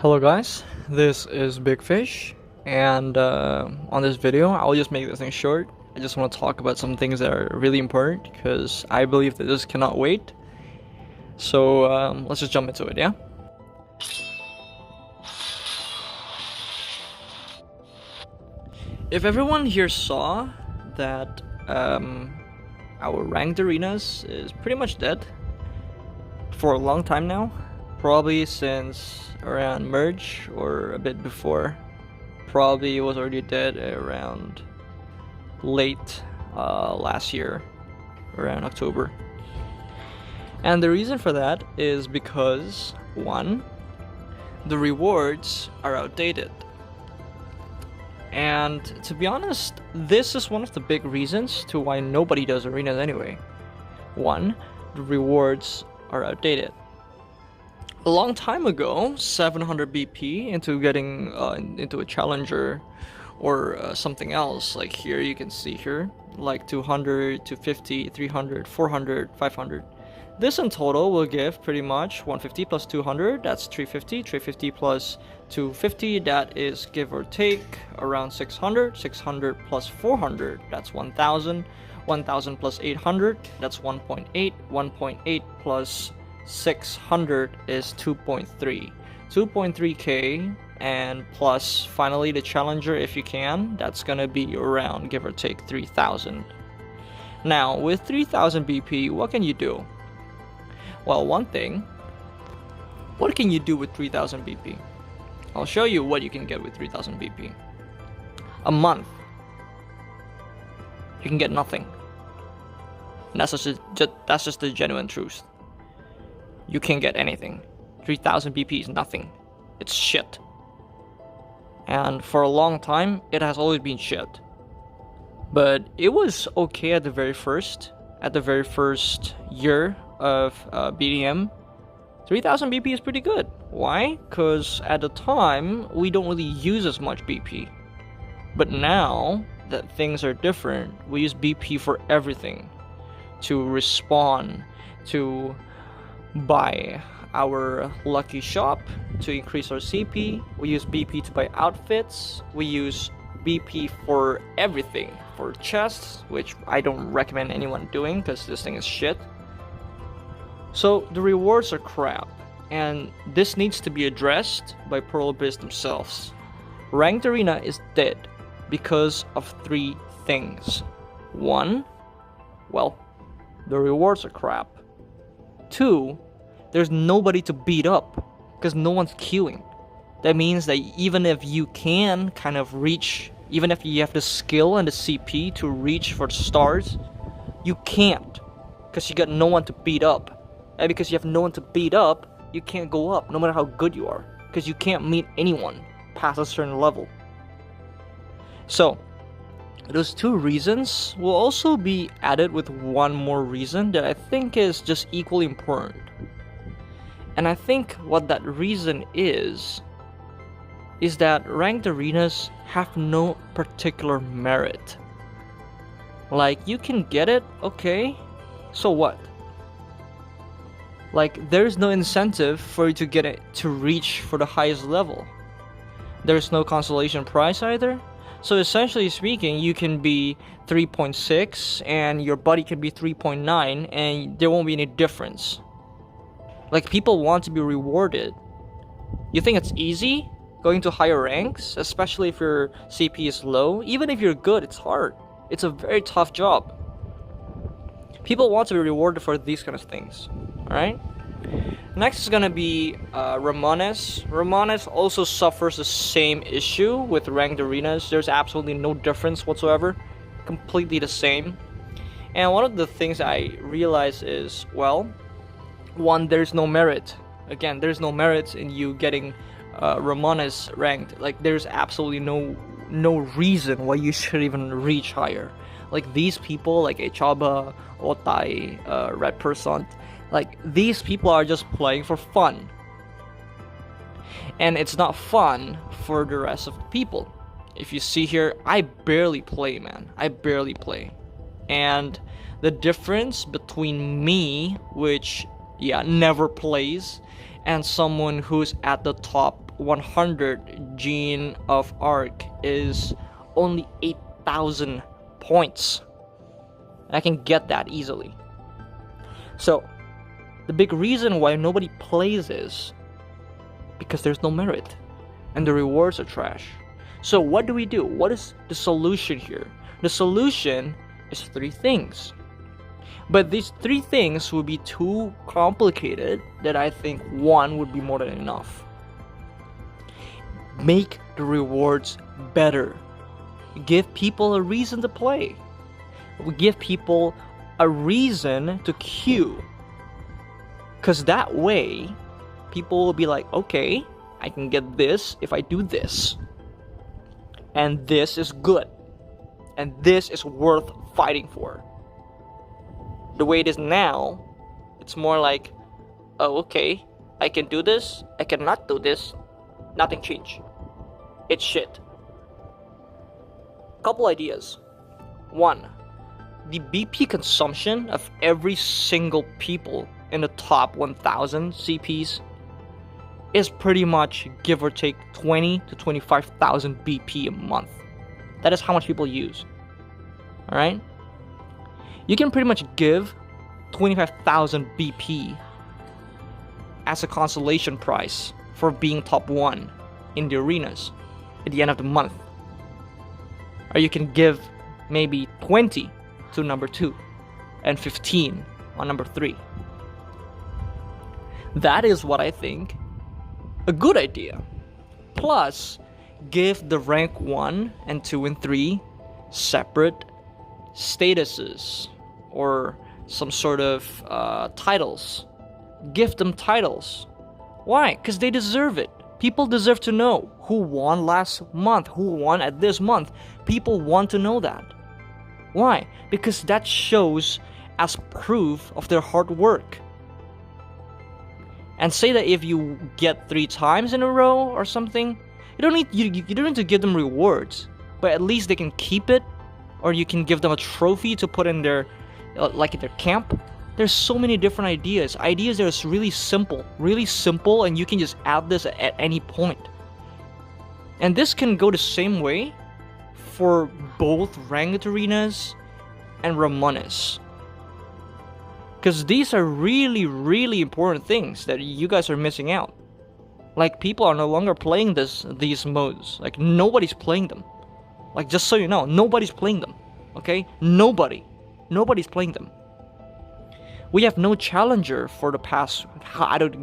Hello guys, this is Big Fish, and on this video I'll just make this thing short. I just want to talk about some things that are really important because I believe that this cannot wait. So let's just jump into it, yeah? If everyone here saw that our ranked arenas is pretty much dead for a long time now, probably since around merge or a bit before. Probably it was already dead around late last year, around October. And the reason for that is because, one, the rewards are outdated. And to be honest, this is one of the big reasons to why nobody does arenas anyway. One, the rewards are outdated. A long time ago, 700 BP into getting into a challenger or something else, like here you can see here, like 200, 250, 300, 400, 500. This in total will give pretty much 150 plus 200, that's 350, 350 plus 250, that is give or take around 600, 600 plus 400, that's 1000, 1000 plus 800, that's 1.8, 1.8 plus 600 is 2.3, 2.3k, and plus finally the challenger, if you can, that's gonna be around give or take 3000. Now with 3000 BP, what can you do? Well, one thing, what can you do with 3000 BP? I'll show you what you can get with 3000 BP. A month, you can get nothing. And that's just the genuine truth. You can't get anything. 3000 BP is nothing. It's shit. And for a long time, it has always been shit. But it was okay at the very first year of BDM. 3000 BP is pretty good. Why? Because at the time, we don't really use as much BP. But now that things are different, we use BP for everything. To respawn, to buy our lucky shop, to increase our CP. We use BP to buy outfits. We use BP for everything. For chests, which I don't recommend anyone doing because this thing is shit. So the rewards are crap, and this needs to be addressed by Pearl-Biz themselves. Ranked Arena is dead because of three things. One, well, the rewards are crap. Two, there's nobody to beat up because no one's queuing. That means that even if you can kind of reach, even if you have the skill and the CP to reach for the stars, you can't because you got no one to beat up. And because you have no one to beat up, you can't go up no matter how good you are because you can't meet anyone past a certain level. So those two reasons will also be added with one more reason that I think is just equally important. And I think what that reason is that ranked arenas have no particular merit. Like, you can get it, okay, so what? Like, there's no incentive for you to get it to reach for the highest level. There's no consolation prize either. So essentially speaking, you can be 3.6 and your buddy can be 3.9 and there won't be any difference. Like, people want to be rewarded. You think it's easy going to higher ranks, especially if your CP is low? Even if you're good, it's hard. It's a very tough job. People want to be rewarded for these kind of things. Alright? Next is gonna be Ramoness. Ramoness also suffers the same issue with ranked arenas. There's absolutely no difference whatsoever. Completely the same. And one of the things I realize is, well, one, there's no merit. Again, there's no merit in you getting Ramoness ranked. Like, there's absolutely no reason why you should even reach higher. Like, these people, like Echaba, Otai, Red Person, like, these people are just playing for fun. And it's not fun for the rest of the people. If you see here, I barely play, man. I barely play. And the difference between me, which, yeah, never plays, and someone who's at the top 100 gene of arc is only 8,000 points. And I can get that easily. So the big reason why nobody plays is because there's no merit and the rewards are trash. So what do we do? What is the solution here? The solution is 3 things. But these 3 things would be too complicated that I think 1 would be more than enough. Make the rewards better. Give people a reason to play. Give people a reason to queue. Because that way, people will be like, okay, I can get this if I do this. And this is good. And this is worth fighting for. The way it is now, it's more like, oh, okay, I can do this, I cannot do this, nothing changed. It's shit. Couple ideas. 1, the BP consumption of every single people in the top 1,000 CPs is pretty much, give or take, 20 to 25,000 BP a month. That is how much people use. Alright? You can pretty much give 25,000 BP as a consolation prize for being top 1 in the arenas at the end of the month. Or you can give maybe 20 to number 2 and 15 on number 3. That is what I think a good idea. Plus, give the rank 1 and 2 and 3 separate statuses or some sort of titles. Give them titles. Why? Because they deserve it. People deserve to know who won last month, who won at this month. People want to know that. Why? Because that shows as proof of their hard work. And say that if you get 3 times in a row or something, you don't need to give them rewards, but at least they can keep it, or you can give them a trophy to put in their like in their camp. There's so many different ideas that are really simple, and you can just add this at any point. And this can go the same way for both ranked arenas and Ramoness. Because these are really, really important things that you guys are missing out. Like, people are no longer playing these modes. Like, nobody's playing them. Like, just so you know, nobody's playing them. Okay? Nobody's playing them. We have no challenger for the past,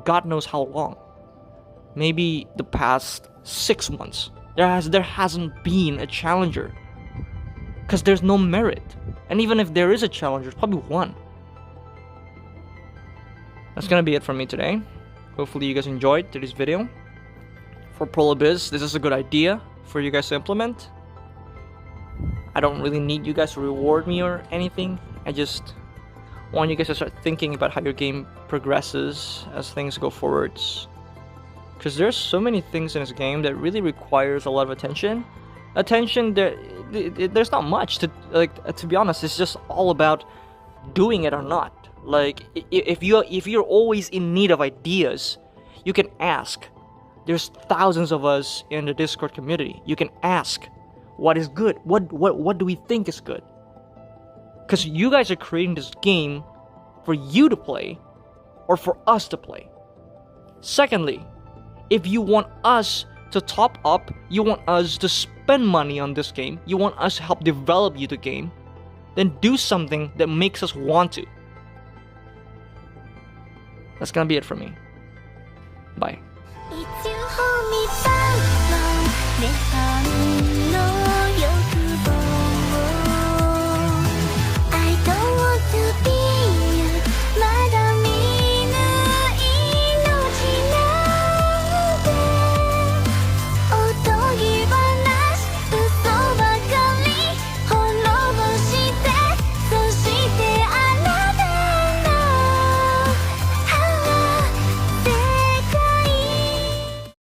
God knows how long. Maybe the past 6 months. There hasn't been a challenger. Because there's no merit. And even if there is a challenger, it's probably 1. That's gonna be it from me today. Hopefully you guys enjoyed today's video. For Prolobiz, this is a good idea for you guys to implement. I don't really need you guys to reward me or anything. I just want you guys to start thinking about how your game progresses as things go forwards. Because there's so many things in this game that really requires a lot of attention. There's not much to, like, to be honest. It's just all about doing it or not. Like, if you're always in need of ideas, you can ask. There's thousands of us in the Discord community. You can ask, what is good? What do we think is good? Because you guys are creating this game for you to play, or for us to play. Secondly, if you want us to top up, you want us to spend money on this game, you want us to help develop you the game, then do something that makes us want to. That's gonna be it for me. Bye.